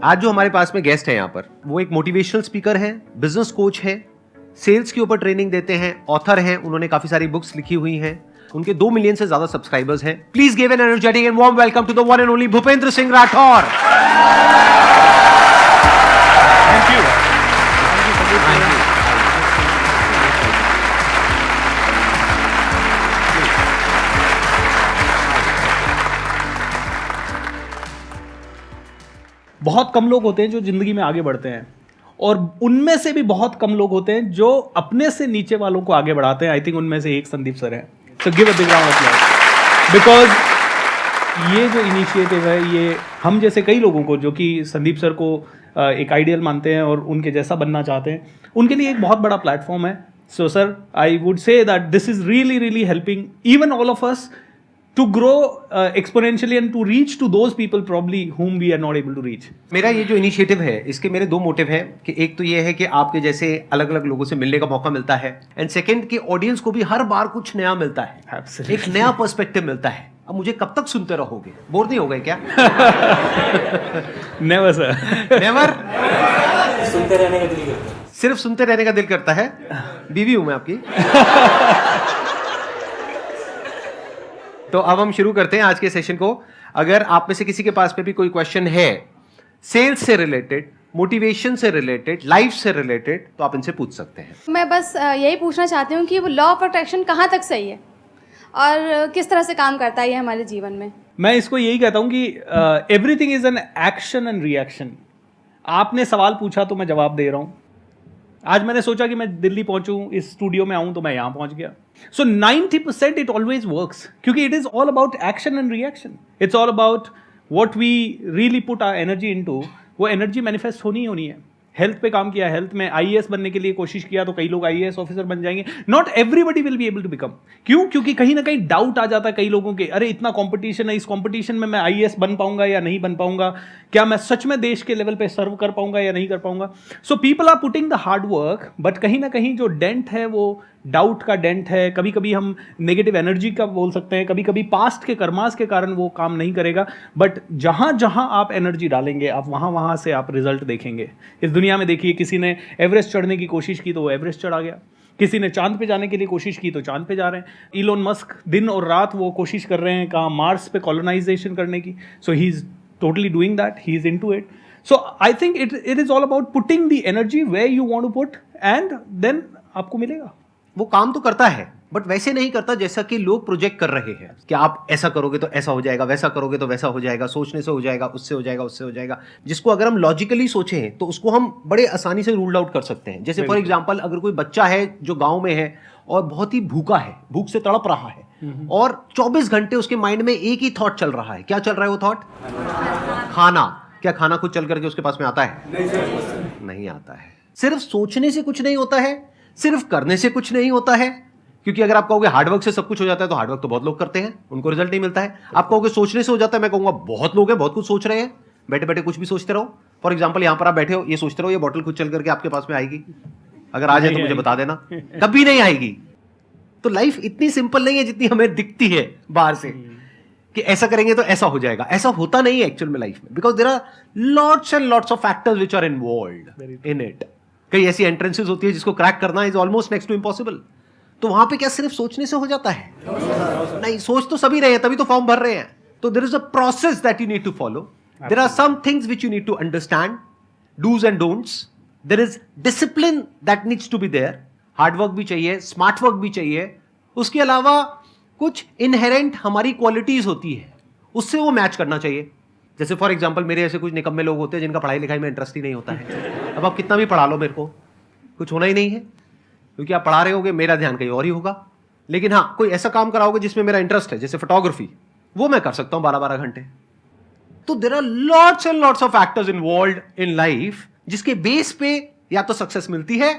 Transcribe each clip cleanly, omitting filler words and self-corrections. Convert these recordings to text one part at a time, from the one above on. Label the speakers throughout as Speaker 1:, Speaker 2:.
Speaker 1: आज जो हमारे पास में गेस्ट है यहाँ पर, वो एक मोटिवेशनल स्पीकर है, बिजनेस कोच है, सेल्स के ऊपर ट्रेनिंग देते हैं, ऑथर हैं, उन्होंने काफी सारी बुक्स लिखी हुई हैं, उनके 2 मिलियन से ज्यादा सब्सक्राइबर्स हैं। Please give an energetic and warm welcome to the one and only Bhupendra Singh Rathore. Thank you.
Speaker 2: बहुत कम लोग होते हैं जो जिंदगी में आगे बढ़ते हैं, और उनमें से भी बहुत कम लोग होते हैं जो अपने से नीचे वालों को आगे बढ़ाते हैं। आई थिंक उनमें से एक संदीप सर हैं। So give a big round of applause, because ये जो इनिशिएटिव है, ये हम जैसे कई लोगों को जो कि संदीप सर को एक आइडियल मानते हैं और उनके जैसा बनना चाहते हैं, उनके लिए एक बहुत बड़ा प्लेटफॉर्म है। So sir, I would say that this is really really helping even all of us to grow exponentially and to reach to those people probably whom we are not able to reach.
Speaker 1: मेरा ये जो initiative है, इसके मेरे 2 motive हैं कि एक तो ये है कि आपके जैसे अलग अलग लोगों से मिलने का मौका मिलता है, एंड सेकंड कि ऑडियंस को भी हर बार कुछ नया मिलता है।
Speaker 2: Absolutely.
Speaker 1: एक नया पर्सपेक्टिव मिलता है। अब मुझे कब तक सुनते रहोगे? बोर नहीं हो गए क्या?
Speaker 2: Never sir.
Speaker 1: नेवर।
Speaker 3: सुनते रहने का दिल करता है।
Speaker 1: सिर्फ सुनते रहने का दिल करता है। बीवी हूं मैं आपकी। तो अब हम शुरू करते हैं आज के सेशन को। अगर आप में से किसी के पास में भी कोई क्वेश्चन है सेल्स से रिलेटेड, मोटिवेशन से रिलेटेड, लाइफ से रिलेटेड, तो आप इनसे पूछ सकते हैं।
Speaker 4: मैं बस यही पूछना चाहती हूँ कि वो लॉ ऑफ अट्रैक्शन कहाँ तक सही है और किस तरह से काम करता है ये हमारे जीवन में।
Speaker 2: मैं इसको यही कहता हूँ कि everything is an action and reaction. आपने सवाल पूछा तो मैं जवाब दे रहा हूँ। आज मैंने सोचा कि मैं दिल्ली पहुंचूं, इस स्टूडियो में आऊं, तो मैं यहां पहुंच गया। सो 90% इट ऑलवेज वर्क्स, क्योंकि it is all about action and reaction. It's all about what we really put our energy into. वो एनर्जी मैनिफेस्ट होनी है। हेल्थ पे काम किया, हेल्थ में आईएएस बनने के लिए कोशिश किया तो कई लोग आईएएस ऑफिसर बन जाएंगे। Not everybody will be able to become. क्यों? क्योंकि कहीं ना कहीं डाउट आ जाता है कई लोगों के, अरे इतना कंपटीशन है, इस कंपटीशन में मैं आईएएस बन पाऊंगा या नहीं बन पाऊंगा, क्या मैं सच में देश के लेवल पे सर्व कर पाऊंगा या नहीं कर पाऊंगा। So people are putting the hard work, but कहीं ना कहीं जो डेंट है वो डाउट का डेंट है। कभी कभी हम नेगेटिव एनर्जी का बोल सकते हैं, कभी कभी पास्ट के कर्मास के कारण वो काम नहीं करेगा। बट जहां जहां आप एनर्जी डालेंगे, आप वहां से आप रिजल्ट देखेंगे। इस दुनिया में देखिए, किसी ने एवरेस्ट चढ़ने की कोशिश की तो वो एवरेस्ट चढ़ा गया, किसी ने चांद पे जाने के लिए कोशिश की तो चांद पे जा रहे हैं। इलोन मस्क दिन और रात वो कोशिश कर रहे हैं कहाँ, मार्स पे कॉलोनाइजेशन करने की। So he is totally doing that, he is into it. So I think it is all about putting the energy where you want to put, and then आपको मिलेगा।
Speaker 1: वो काम तो करता है, बट वैसे नहीं करता जैसा कि लोग प्रोजेक्ट कर रहे हैं कि आप ऐसा करोगे तो ऐसा हो जाएगा, वैसा करोगे तो वैसा हो जाएगा, सोचने से हो जाएगा, उससे हो जाएगा, उससे हो जाएगा। जिसको अगर हम लॉजिकली सोचें तो उसको हम बड़े आसानी से रूल आउट कर सकते हैं। जैसे फॉर एग्जांपल, अगर कोई बच्चा है जो गांव में है और बहुत ही भूखा है, भूख से तड़प रहा है, और 24 घंटे उसके माइंड में एक ही थॉट चल रहा है। क्या चल रहा है वो थॉट? खाना। क्या खाना खुद चल करके उसके पास में आता है? नहीं आता है। सिर्फ सोचने से कुछ नहीं होता है, सिर्फ करने से कुछ नहीं होता है। क्योंकि अगर आप कहोगे हार्डवर्क से सब कुछ हो जाता है, तो हार्डवर्क तो बहुत लोग करते हैं, उनको रिजल्ट नहीं मिलता है। आप कहोगे सोचने से हो जाता है, मैं कहूंगा बहुत लोग हैं, बहुत कुछ सोच रहे हैं, बैठे बैठे कुछ भी सोचते रहो। फॉर एग्जाम्पल, यहां पर आप बैठे हो, ये सोचते रहो ये बॉटल खुद चल करके आपके पास में आएगी। अगर आ जाए तो मुझे बता देना, कभी नहीं आएगी। तो लाइफ इतनी सिंपल नहीं है जितनी हमें दिखती है बाहर से, कि ऐसा करेंगे तो ऐसा हो जाएगा। ऐसा होता नहीं है एक्चुअल में लाइफ में, because there are lots and lots of factors which are involved in it. कई ऐसी एंट्रेंसेस होती है जिसको क्रैक करना is almost next to impossible. तो वहां पे क्या सिर्फ सोचने से हो जाता है? नहीं, सोच तो सभी रहे हैं, तभी तो फॉर्म भर रहे हैं। तो there is a process that you need to follow. There are some things which you need to understand, dos and don'ts. There is discipline that needs to be there. Hard work भी चाहिए, smart work भी चाहिए। उसके अलावा कुछ inherent हमारी qualities होती है, उससे वो मैच करना चाहिए। जैसे फॉर एग्जांपल, मेरे ऐसे कुछ निकम्मे लोग होते हैं जिनका पढ़ाई लिखाई में इंटरेस्ट ही नहीं होता है। अब आप कितना भी पढ़ा लो, मेरे को कुछ होना ही नहीं है, क्योंकि आप पढ़ा रहे होगे, मेरा ध्यान कहीं और ही होगा। लेकिन हाँ, कोई ऐसा काम कराओगे जिसमें मेरा इंटरेस्ट है, जैसे फोटोग्राफी, वो मैं कर सकता हूं 12-12 घंटे। तो there are lots and lots of factors involved in life, जिसके बेस पे या तो सक्सेस मिलती है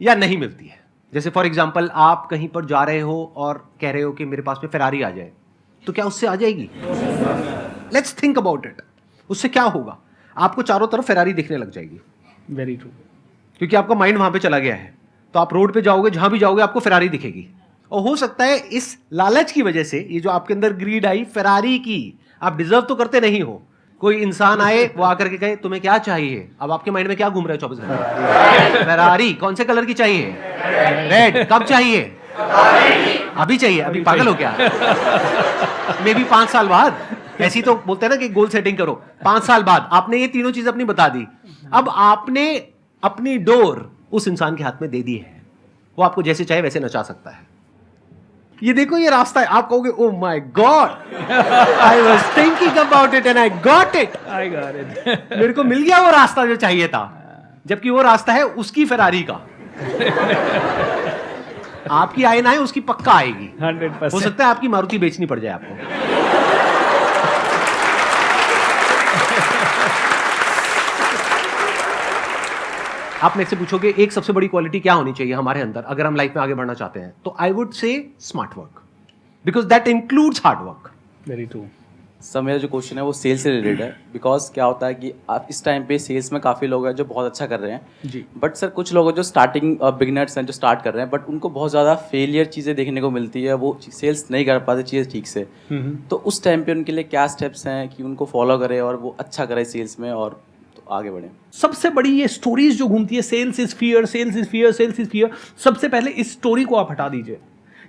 Speaker 1: या नहीं मिलती है। जैसे फॉर एग्जाम्पल, आप कहीं पर जा रहे हो और कह रहे हो कि मेरे पास में फेरारी आ जाए, तो क्या उससे आ जाएगी? Let's think about it. उससे क्या होगा? आपको चारों तरफ फेरारी दिखने लग जाएगी।
Speaker 2: Very true.
Speaker 1: क्योंकि आपका माइंड वहां पे चला गया है। तो आप रोड पे जाओगे, जहां भी जाओगे आपको फेरारी दिखेगी। और हो सकता है इस लालच की वजह से, ये जो आपके अंदर ग्रीड आई फेरारी की, आप डिजर्व तो करते नहीं हो, कोई इंसान आए, वो आकर के कहे तुम्हें क्या चाहिए, अब आपके माइंड में क्या घूम रहा है 24 घंटे? फेरारी। कौन से कलर की चाहिए? रेड। कब चाहिए? अभी चाहिए। अभी पागल हो क्या? मे बी 5 साल बाद। ऐसी तो बोलते हैं ना कि गोल सेटिंग करो। 5 साल बाद आपने ये तीनों चीज अपनी बता दी, अब आपने अपनी डोर उस इंसान के हाथ में दे दी है, वो आपको जैसे चाहे वैसे नचा सकता है। ये देखो, ये रास्ता है। आप कहोगे oh my God, I was thinking about it and I got it. मेरे को मिल गया वो रास्ता जो चाहिए था, जबकि वो रास्ता है उसकी फेरारी का। आपकी आए ना आए, उसकी पक्का आएगी।
Speaker 2: 100%।
Speaker 1: हो सकता है आपकी मारुति बेचनी पड़ जाए आपको। आप मेरे से पूछोगे एक सबसे बड़ी क्वालिटी क्या होनी चाहिए हमारे अंदर अगर हम लाइफ में आगे बढ़ना चाहते हैं, तो I would say smart work, because that includes hard work.
Speaker 2: Very true.
Speaker 3: Sir मेरा जो क्वेश्चन है वो सेल्स से रिलेटेड है, बिकॉज क्या होता है कि आप इस टाइम पे सेल्स में काफ़ी लोग हैं जो बहुत अच्छा कर रहे हैं
Speaker 2: जी।
Speaker 3: बट सर कुछ लोग हैं जो स्टार्टिंग बिगिनर्स हैं जो स्टार्ट कर रहे हैं, बट उनको बहुत ज़्यादा फेलियर चीज़ें देखने को मिलती है, वो सेल्स नहीं कर पाते चीज़ें ठीक से। तो उस टाइम पे उनके लिए क्या स्टेप्स हैं कि उनको फॉलो करें और वो अच्छा करें सेल्स में और तो आगे बढ़ें?
Speaker 2: सबसे बड़ी ये स्टोरीज जो घूमती है, sales is fear, sales is fear, sales is fear, सबसे पहले इस स्टोरी को आप हटा दीजिए,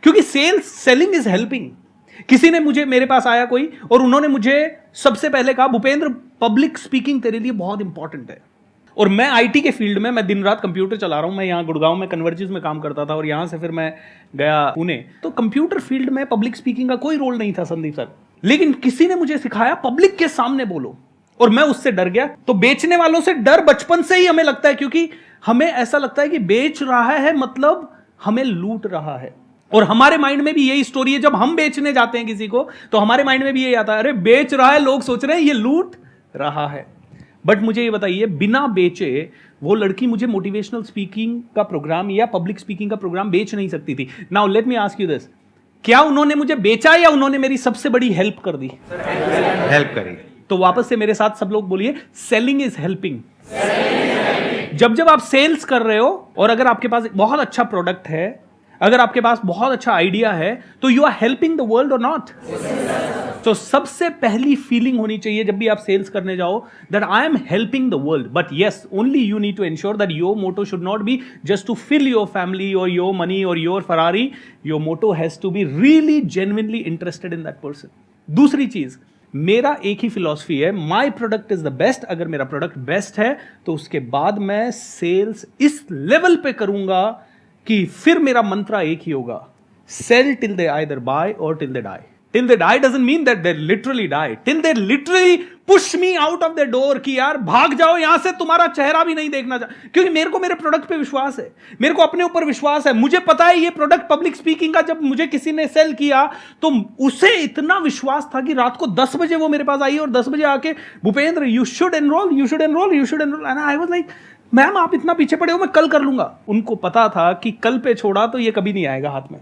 Speaker 2: क्योंकि सेलिंग इज हेल्पिंग। किसी ने मुझे, मेरे पास आया कोई और उन्होंने मुझे सबसे पहले कहा भूपेंद्र पब्लिक स्पीकिंग तेरे लिए बहुत इंपॉर्टेंट है। और मैं आईटी के फील्ड में, मैं दिन रात कंप्यूटर चला रहा हूं। मैं यहाँ गुड़गांव में कन्वर्जिस में काम करता था और यहाँ से फिर मैं गया पुणे। तो कंप्यूटर फील्ड में पब्लिक स्पीकिंग का कोई रोल नहीं था संदीप सर, लेकिन किसी ने मुझे सिखाया पब्लिक के सामने बोलो, और मैं उससे डर गया। तो बेचने वालों से डर बचपन से ही हमें लगता है, क्योंकि हमें ऐसा लगता है कि बेच रहा है मतलब हमें लूट रहा है। और हमारे माइंड में भी यही स्टोरी है, जब हम बेचने जाते हैं किसी को तो हमारे माइंड में भी यही आता है, अरे बेच रहा है, लोग सोच रहे हैं ये लूट रहा है। बट मुझे ये बताइए, बिना बेचे वो लड़की मुझे मोटिवेशनल स्पीकिंग का प्रोग्राम या पब्लिक स्पीकिंग का प्रोग्राम बेच नहीं सकती थी। Now let me ask you this, क्या उन्होंने मुझे बेचा या उन्होंने मेरी सबसे बड़ी हेल्प कर दी?
Speaker 1: हेल्प करें।
Speaker 2: तो वापस से मेरे साथ सब लोग बोलिए, सेलिंग इज हेल्पिंग। जब आप सेल्स कर रहे हो और अगर आपके पास बहुत अच्छा प्रोडक्ट है, अगर आपके पास बहुत अच्छा आइडिया है, तो you are helping the world or not? तो सबसे पहली फीलिंग होनी चाहिए जब भी आप सेल्स करने जाओ, that I am helping the world. But yes, only you need to ensure that your motto should not be just to fill your family or your money or your Ferrari. Your motto has to be really genuinely interested in that person. दूसरी चीज, मेरा एक ही philosophy है, my product is the best. अगर मेरा product best है तो उसके बाद मैं सेल्स इस लेवल पे करूंगा कि फिर मेरा मंत्रा एक ही होगा, sell till they either buy or till they die. Till they die doesn't mean that they literally die, till they literally push me out of the door कि यार भाग जाओ यहां से, तुम्हारा चेहरा भी नहीं देखना चाहिए। क्योंकि मेरे को मेरे प्रोडक्ट पे विश्वास है, मेरे को अपने ऊपर विश्वास है। मुझे पता है ये प्रोडक्ट पब्लिक स्पीकिंग का जब मुझे किसी ने सेल किया तो उसे इतना विश्वास था कि रात को 10 बजे वो मेरे पास आई और 10 बजे आके, Bhupendra you should enrol, you should enrol, you should enrol. And I was like, ma'am आप इतना पीछे पड़े हो, मैं कल कर लूंगा। उनको पता था कि कल पे छोड़ा तो ये कभी नहीं आएगा हाथ में।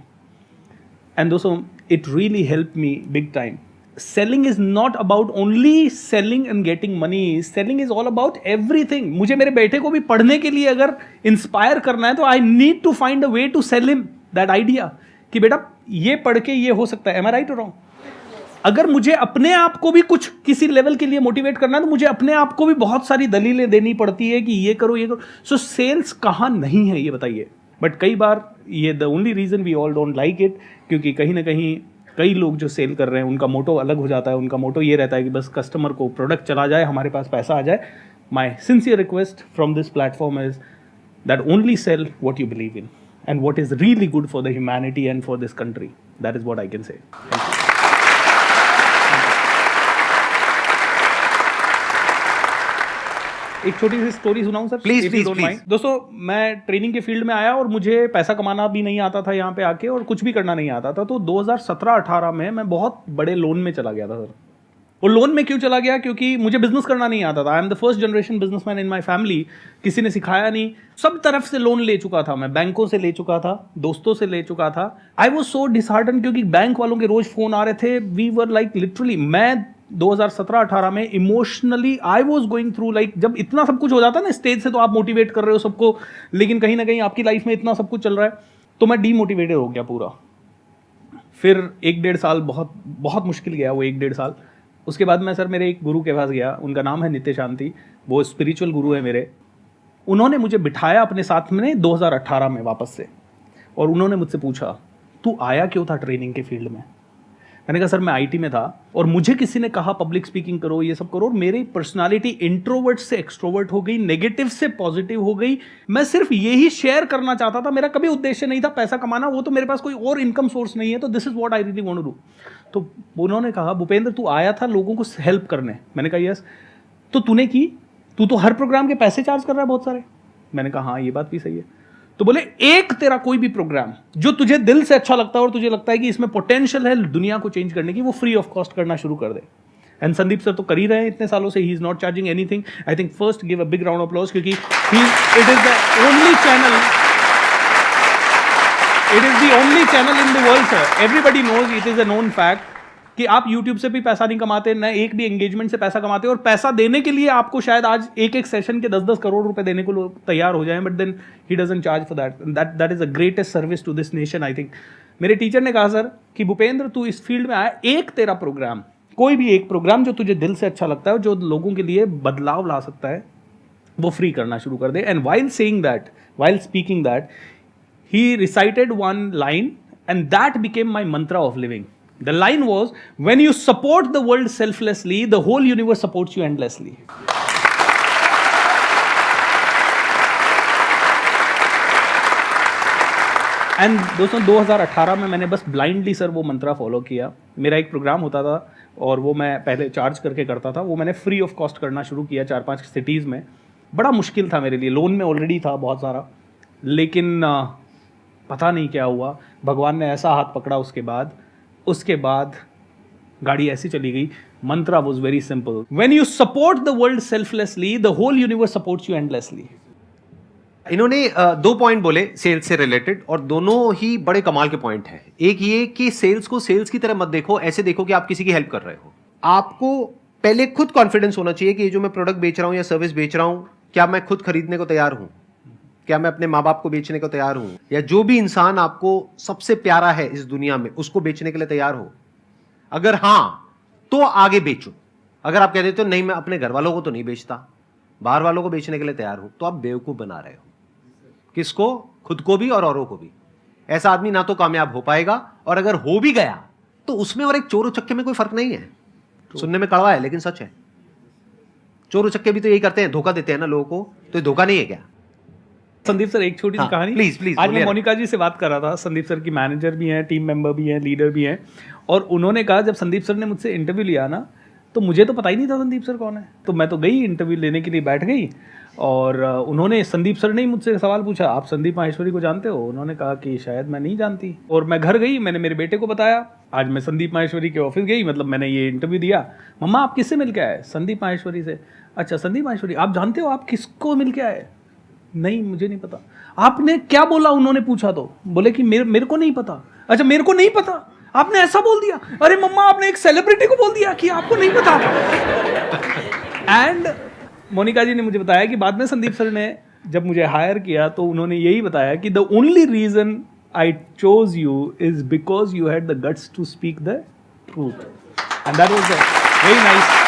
Speaker 2: एंड दोस्तों, it really help me big time. Selling is not about only selling and getting money, selling is all about everything. मुझे मेरे बेटे को भी पढ़ने के लिए अगर इंस्पायर करना है तो I need to find a way to sell him that idea कि बेटा ये पढ़ के ये हो सकता है। Am I right or wrong? अगर मुझे अपने आप को भी कुछ किसी लेवल के लिए मोटिवेट करना है तो मुझे अपने आप को भी बहुत सारी दलीलें देनी पड़ती है कि ये करो ये करो। सो सेल्स कहाँ नहीं है ये बताइए। बट कई बार ये the only reason we all don't like it, क्योंकि कहीं ना कहीं कई लोग जो सेल कर रहे हैं उनका मोटो अलग हो जाता है। उनका मोटो ये रहता है कि बस कस्टमर को प्रोडक्ट चला जाए, हमारे पास पैसा आ जाए। My sincere request from this platform is that only sell what you believe in and what is really good for the humanity and for this country. That is what I can say. एक छोटी सी story सुनाऊं sir?
Speaker 1: Please
Speaker 2: If you
Speaker 1: please
Speaker 2: don't
Speaker 1: please.
Speaker 2: mind। दोस्तों, मैं training के field में आया और मुझे पैसा कमाना भी नहीं आता था यहाँ पे आके, और कुछ भी करना नहीं आता था। तो 2017-18 में मैं बहुत बड़े लोन में चला गया था सर। और लोन में क्यों चला गया? क्योंकि मुझे बिजनेस करना नहीं आता था। I am the first generation businessman in my family. किसी ने सिखाया नहीं, सब तरफ से लोन ले चुका था मैं, बैंकों से ले चुका था, दोस्तों से ले चुका था। आई वाज सो डिसहार्टन क्योंकि बैंक वालों के रोज फोन आ रहे थे। वी वर लाइक लिटरली, मैं 2017-18 में emotionally I was going through, like जब इतना सब कुछ हो जाता है ना स्टेज से, तो आप मोटिवेट कर रहे हो सबको, लेकिन कहीं ना कहीं आपकी लाइफ में इतना सब कुछ चल रहा है, तो मैं डीमोटिवेटेड हो गया पूरा। फिर 1-1.5 साल बहुत बहुत मुश्किल गया वो 1-1.5 साल। उसके बाद मैं सर मेरे एक गुरु के पास गया, उनका नाम है नित्य शांति, वो स्पिरिचुअल गुरु है मेरे। उन्होंने मुझे बिठाया अपने साथ में 2018 में वापस से, और उन्होंने मुझसे पूछा तू आया क्यों था ट्रेनिंग के फील्ड में। मैंने कहा सर मैं आईटी में था और मुझे किसी ने कहा पब्लिक स्पीकिंग करो, ये सब करो, और मेरी पर्सनालिटी इंट्रोवर्ट से एक्सट्रोवर्ट हो गई, नेगेटिव से पॉजिटिव हो गई। मैं सिर्फ यही शेयर करना चाहता था, मेरा कभी उद्देश्य नहीं था पैसा कमाना, वो तो मेरे पास कोई और इनकम सोर्स नहीं है, तो this is what I really want to do. तो उन्होंने कहा भूपेंद्र तू आया था लोगों को हेल्प करने। मैंने कहा यस। तो तूने की, तू तो हर प्रोग्राम के पैसे चार्ज कर रहा है बहुत सारे। मैंने कहा हाँ ये बात भी सही है। तो बोले एक तेरा कोई भी प्रोग्राम जो तुझे दिल से अच्छा लगता है और तुझे लगता है कि इसमें पोटेंशियल है दुनिया को चेंज करने की, वो फ्री ऑफ कॉस्ट करना शुरू कर दे। एंड संदीप सर तो कर ही रहे हैं इतने सालों से, he is not charging anything. I think first give a big round of applause, क्योंकि it is the only channel, it is the only channel in the world sir, everybody knows, it is a known fact कि आप YouTube से भी पैसा नहीं कमाते, न एक भी एंगेजमेंट से पैसा कमाते, और पैसा देने के लिए आपको शायद आज एक एक सेशन के 10-10 करोड़ रुपए देने को लोग तैयार हो जाएं, but then he doesn't charge for that is the greatest service to this nation I think. मेरे टीचर ने कहा सर कि भूपेंद्र तू इस फील्ड में आया, एक तेरा प्रोग्राम, कोई भी एक प्रोग्राम जो तुझे दिल से अच्छा लगता है, जो लोगों के लिए बदलाव ला सकता है, वो फ्री करना शुरू कर दे। And while saying that, while speaking that, he recited one line and that became my mantra of living. The line was, when you support the world selflessly, the whole universe supports you endlessly. And दोस्तों 2018 में मैंने बस blindly sir वो मंत्रा follow किया। मेरा एक programme होता था और वो मैं पहले चार्ज करके करता था, वो मैंने फ्री ऑफ कॉस्ट करना शुरू किया 4-5 सिटीज़ में। बड़ा मुश्किल था मेरे लिए, लोन में ऑलरेडी था बहुत सारा, लेकिन पता नहीं क्या हुआ, भगवान ने ऐसा हाथ पकड़ा उसके बाद गाड़ी ऐसी चली गई। Mantra was very simple, when you support the world selflessly, the whole universe supports you endlessly.
Speaker 1: इन्होंने 2 पॉइंट बोले सेल्स से रिलेटेड, और दोनों ही बड़े कमाल के पॉइंट हैं। एक ये कि सेल्स को सेल्स की तरह मत देखो, ऐसे देखो कि आप किसी की हेल्प कर रहे हो। आपको पहले खुद कॉन्फिडेंस होना चाहिए कि ये जो मैं प्रोडक्ट बेच रहा हूं या सर्विस बेच रहा हूं, क्या मैं खुद खरीदने को तैयार हूं, क्या मैं अपने माँ बाप को बेचने को तैयार हूं, या जो भी इंसान आपको सबसे प्यारा है इस दुनिया में उसको बेचने के लिए तैयार हो। अगर हां तो आगे बेचो। अगर आप कह देते हो नहीं मैं अपने घर वालों को तो नहीं बेचता, बाहर वालों को बेचने के लिए तैयार हूं, तो आप बेवकूफ बना रहे हो। किसको? खुद को भी और औरों को भी। ऐसा आदमी ना तो कामयाब हो पाएगा, और अगर हो भी गया तो उसमें और एक चोर उचक्के में कोई फर्क नहीं है। सुनने में कड़वा है लेकिन सच है। चोर उचक्के भी तो यही करते हैं, धोखा देते हैं ना लोगों को, तो ये धोखा नहीं है क्या?
Speaker 2: संदीप सर एक छोटी सी कहानी,
Speaker 1: प्लीज
Speaker 2: आज मैं मोनिका जी से बात कर रहा था। संदीप सर की मैनेजर भी हैं, टीम मेंबर भी हैं, लीडर भी हैं, और उन्होंने कहा जब संदीप सर ने मुझसे इंटरव्यू लिया ना, तो मुझे तो पता ही नहीं था संदीप सर कौन है। तो मैं तो गई इंटरव्यू लेने के लिए, बैठ गई, और उन्होंने संदीप सर ने ही मुझसे सवाल पूछा, आप संदीप माहेश्वरी को जानते हो? उन्होंने कहा कि शायद मैं नहीं जानती। और मैं घर गई, मैंने मेरे बेटे को बताया, आज मैं संदीप माहेश्वरी के ऑफिस गई, मतलब मैंने ये इंटरव्यू दिया। मम्मा आप किससे मिल के आए? संदीप माहेश्वरी से। अच्छा संदीप माहेश्वरी, आप जानते हो आप किसको मिल के आए? नहीं मुझे नहीं पता। आपने क्या बोला? उन्होंने पूछा तो बोले कि मेरे को नहीं पता। अच्छा मेरे को नहीं पता, आपने ऐसा बोल दिया? अरे मम्मा आपने एक सेलिब्रिटी को बोल दिया कि आपको नहीं पता। एंड मोनिका जी ने मुझे बताया कि बाद में संदीप सर ने जब मुझे हायर किया तो उन्होंने यही बताया कि the only reason I chose you is because you had the guts to speak the truth, and that was very nice.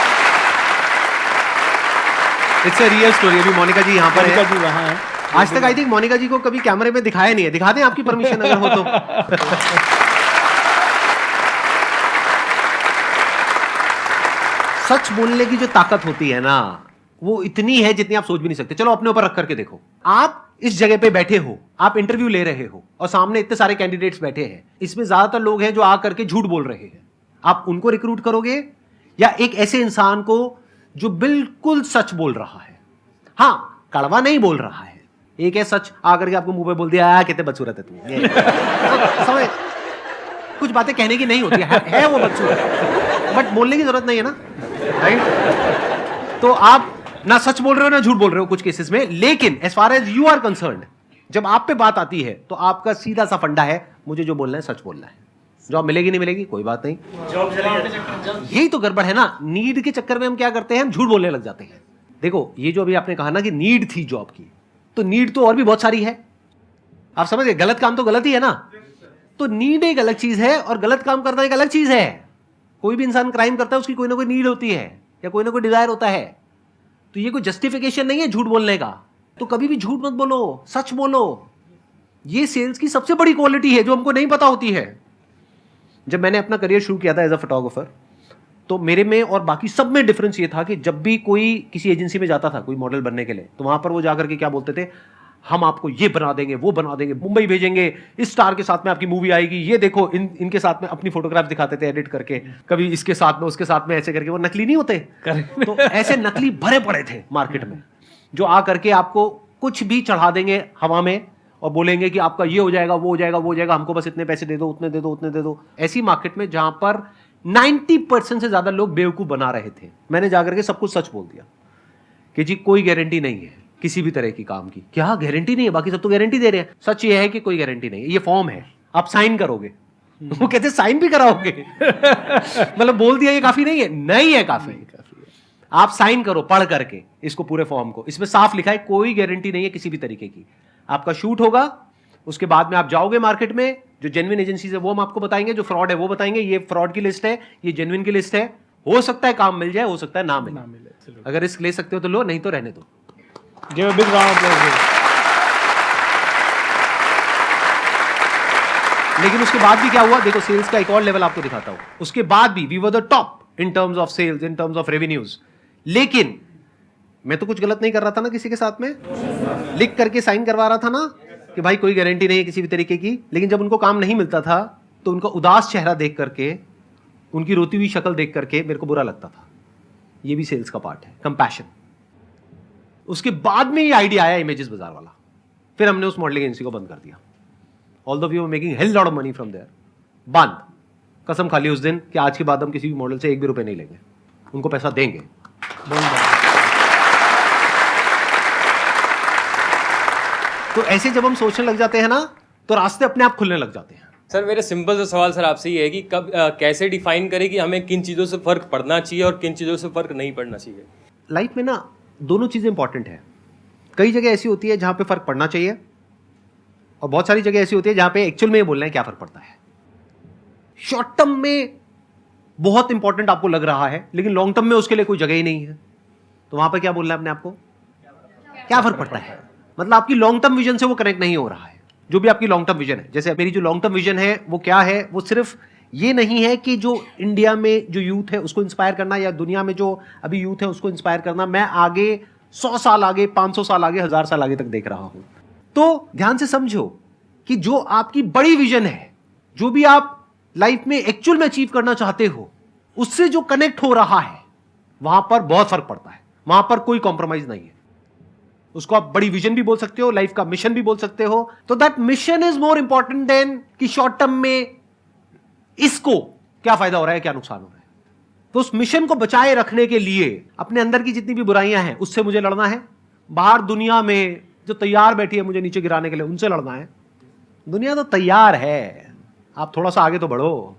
Speaker 1: It's a real story. अभी मोनिका जी यहाँ पर
Speaker 2: मोनिका
Speaker 1: है,
Speaker 2: जी वहाँ है।
Speaker 1: आज तक आई थिंक मोनिका जी को कभी कैमरे में दिखाया नहीं है। दिखा दें आपकी परमिशन अगर हो तो। सच बोलने की जो ताकत होती है ना, वो इतनी है जितनी आप सोच भी नहीं सकते। चलो अपने ऊपर रख करके देखो, आप इस जगह पे बैठे हो, आप इंटरव्यू ले रहे हो, और सामने इतने सारे कैंडिडेट्स बैठे हैं, इसमें ज्यादातर लोग हैं जो आ करके झूठ बोल रहे हैं। आप उनको रिक्रूट करोगे या एक ऐसे इंसान को जो बिल्कुल सच बोल रहा है? हाँ, कड़वा नहीं बोल रहा है, एक है सच आकर के आपको मुंह पे बोल दिया कितने बदसूरत है तू, समझ कुछ बातें कहने की नहीं होती है वो बदसूरत, बट बोलने की जरूरत नहीं है ना, राइट? तो आप ना सच बोल रहे हो ना झूठ बोल रहे हो कुछ केसेस में, लेकिन as far as you are concerned, जब आप पे बात आती है तो आपका सीधा सा फंडा है मुझे जो बोलना है सच बोलना है। जॉब मिलेगी नहीं मिलेगी कोई बात नहीं, यही तो गड़बड़ है ना। नीड के चक्कर में हम क्या करते हैं, हम झूठ बोलने लग जाते हैं। देखो ये जो अभी आपने कहा ना कि नीड थी जॉब की, तो नीड तो और भी बहुत सारी है। आप समझ गए, गलत काम तो गलत ही है ना। तो नीड एक अलग चीज है और गलत काम करना एक अलग चीज है। कोई भी इंसान क्राइम करता है उसकी कोई ना कोई नीड होती है या कोई ना कोई डिजायर होता है, तो ये कोई जस्टिफिकेशन नहीं है झूठ बोलने का। तो कभी भी झूठ मत बोलो, सच बोलो। ये सेल्स की सबसे बड़ी क्वालिटी है जो हमको नहीं पता होती है। जब मैंने अपना करियर शुरू किया था एज अ फोटोग्राफर, तो मेरे में और बाकी सब में डिफरेंस ये था कि जब भी कोई किसी एजेंसी में जाता था कोई मॉडल बनने के लिए, तो वहां पर वो जाकर के क्या बोलते थे, हम आपको ये बना देंगे, वो बना देंगे, मुंबई भेजेंगे, इस स्टार के साथ में आपकी मूवी आएगी, ये देखो इनके साथ में अपनी फोटोग्राफ दिखाते थे एडिट करके, कभी इसके साथ में उसके साथ में ऐसे करके। वो नकली नहीं होते, तो ऐसे नकली भरे पड़े थे मार्केट में, जो आ करके आपको कुछ भी चढ़ा देंगे हवा में और बोलेंगे कि आपका ये हो जाएगा, वो हो जाएगा, वो हो जाएगा, हमको बस इतने पैसे दे दो, उतने दे दो, उतने दे दो। ऐसी मार्केट में जहां पर 90% से ज्यादा लोग बेवकूफ बना रहे थे, मैंने जाकर के सब कुछ सच बोल दिया कि जी कोई गारंटी नहीं है किसी भी तरह की काम की। क्या गारंटी नहीं है? बाकी सब तो गारंटी दे रहे हैं। सच ये है कि कोई गारंटी नहीं है, ये फॉर्म है, आप साइन करोगे। वो कहते साइन भी कराओगे? मतलब बोल दिया ये काफी नहीं है? नहीं है, काफी है। आप साइन करो पढ़ करके इसको, पूरे फॉर्म को। इसमें साफ लिखा है कोई गारंटी नहीं है किसी भी तरीके की। आपका शूट होगा, उसके बाद में आप जाओगे मार्केट में, जो जेन्युइन एजेंसीज है वो हम आपको बताएंगे, जो फ्रॉड है वो बताएंगे। ये फ्रॉड की लिस्ट है, ये जेन्युइन की लिस्ट है। हो सकता है काम मिल जाए, हो सकता है ना मिले। अगर रिस्क ले सकते हो तो लो, नहीं तो रहने दो।
Speaker 2: Give a big round of applause.
Speaker 1: लेकिन उसके बाद भी क्या हुआ, देखो सेल्स का एक और लेवल आपको दिखाता हूं। उसके बाद भी we were the top in terms of sales, in terms of revenues. लेकिन मैं तो कुछ गलत नहीं कर रहा था ना किसी के साथ में, लिख करके साइन करवा रहा था ना कि भाई कोई गारंटी नहीं है किसी भी तरीके की। लेकिन जब उनको काम नहीं मिलता था तो उनका उदास चेहरा देख करके, उनकी रोती हुई शक्ल देख करके मेरे को बुरा लगता था। ये भी सेल्स का पार्ट है, कंपैशन। उसके बाद में ये आइडिया आया इमेजेस बाजार वाला, फिर हमने उस मॉडलिंग एजेंसी को बंद कर दिया। Although we were making hell lot of money from there, बंद। कसम खा ली उस दिन कि आज के बाद हम किसी भी मॉडल से 1 भी रुपए नहीं लेंगे, उनको पैसा देंगे। तो ऐसे जब हम सोचने लग जाते हैं ना, तो रास्ते अपने आप खुलने लग जाते हैं।
Speaker 5: सर मेरा सिंपल सा सवाल सर आपसे ये है कि कब कैसे डिफाइन करें कि हमें किन चीज़ों से फ़र्क पड़ना चाहिए और किन चीज़ों से फ़र्क नहीं पड़ना चाहिए?
Speaker 1: लाइफ में ना दोनों चीज़ें इंपॉर्टेंट है। कई जगह ऐसी होती है जहां पे फ़र्क पड़ना चाहिए, और बहुत सारी जगह ऐसी होती है जहां पे एक्चुअल में ये बोलना है क्या फ़र्क पड़ता है। शॉर्ट टर्म में बहुत इंपॉर्टेंट आपको लग रहा है, लेकिन लॉन्ग टर्म में उसके लिए कोई जगह ही नहीं है, तो वहां पर क्या बोलना है अपने आपको, क्या फ़र्क पड़ता है। मतलब आपकी लॉन्ग टर्म विजन से वो कनेक्ट नहीं हो रहा है, जो भी आपकी लॉन्ग टर्म विजन है। जैसे मेरी जो लॉन्ग टर्म विजन है वो क्या है, वो सिर्फ ये नहीं है कि जो इंडिया में जो यूथ है उसको इंस्पायर करना, या दुनिया में जो अभी यूथ है उसको इंस्पायर करना। मैं आगे 100 साल आगे, 500 साल आगे, 1000 साल आगे तक देख रहा हूं। तो ध्यान से समझो कि जो आपकी बड़ी विजन है, जो भी आप लाइफ में एक्चुअल में अचीव करना चाहते हो, उससे जो कनेक्ट हो रहा है वहां पर बहुत फर्क पड़ता है। वहां पर कोई कॉम्प्रोमाइज नहीं है। उसको आप बड़ी विजन भी बोल सकते हो, लाइफ का मिशन भी बोल सकते हो। तो that mission is more important than कि शॉर्ट टर्म में इसको क्या फायदा हो रहा है, क्या नुकसान हो रहा है। तो उस मिशन को बचाए रखने के लिए अपने अंदर की जितनी भी बुराइयां हैं उससे मुझे लड़ना है। बाहर दुनिया में जो तैयार बैठी है मुझे नीचे गिराने के लिए, उनसे लड़ना है। दुनिया तो तैयार है, आप थोड़ा सा आगे तो बढ़ो,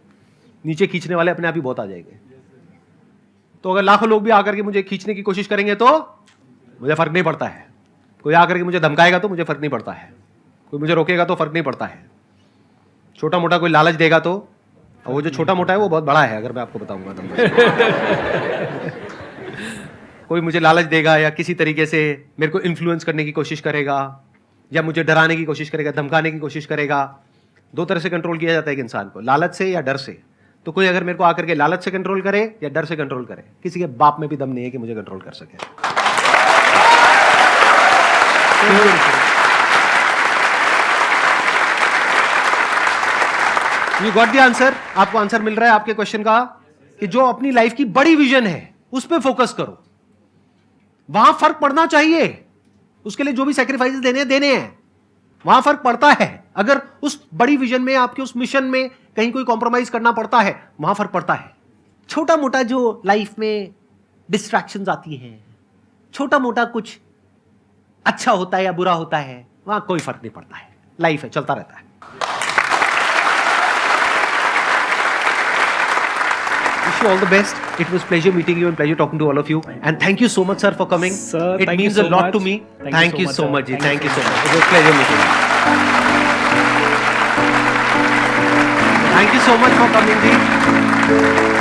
Speaker 1: नीचे खींचने वाले अपने आप ही बहुत आ जाएंगे। तो अगर लाखों लोग भी आकर के मुझे खींचने की कोशिश करेंगे तो मुझे फर्क नहीं पड़ता है। कोई आकर के मुझे धमकाएगा तो मुझे फर्क नहीं पड़ता है। कोई मुझे रोकेगा तो फर्क नहीं पड़ता है। छोटा मोटा कोई लालच देगा तो, और वो जो छोटा मोटा है वो बहुत बड़ा है, अगर मैं आपको बताऊंगा तो। कोई मुझे लालच देगा या किसी तरीके से मेरे को इन्फ्लुएंस करने की कोशिश करेगा, या मुझे डराने की कोशिश करेगा, धमकाने की कोशिश करेगा। 2 तरह से कंट्रोल किया जाता है एक इंसान को, लालच से या डर से। तो कोई अगर मेरे को आकर के लालच से कंट्रोल करे या डर से कंट्रोल करे, किसी के बाप में भी दम नहीं है कि मुझे कंट्रोल कर सके। You got the answer. आपको आंसर मिल रहा है आपके क्वेश्चन का कि जो अपनी लाइफ की बड़ी विजन है उस पर फोकस करो, वहां फर्क पड़ना चाहिए। उसके लिए जो भी सैक्रिफाइसेस देने हैं वहां फर्क पड़ता है। अगर उस बड़ी विजन में, आपके उस मिशन में कहीं कोई कॉम्प्रोमाइज करना पड़ता है, वहां फर्क पड़ता है। छोटा मोटा जो लाइफ में डिस्ट्रैक्शंस आती हैं, छोटा मोटा कुछ अच्छा होता है या बुरा होता है, वहां कोई फर्क नहीं पड़ता है। लाइफ है, चलता रहता है। Wish you all the best. It was pleasure meeting you and pleasure talking to all of you. And thank you so much, sir, for coming.
Speaker 2: Sir,
Speaker 1: it
Speaker 2: thank you
Speaker 1: means
Speaker 2: so
Speaker 1: a lot
Speaker 2: much.
Speaker 1: to me. Thank you so much.
Speaker 2: Sir.
Speaker 1: Thank you so much. It was pleasure meeting you. Thank you so much for coming, ji.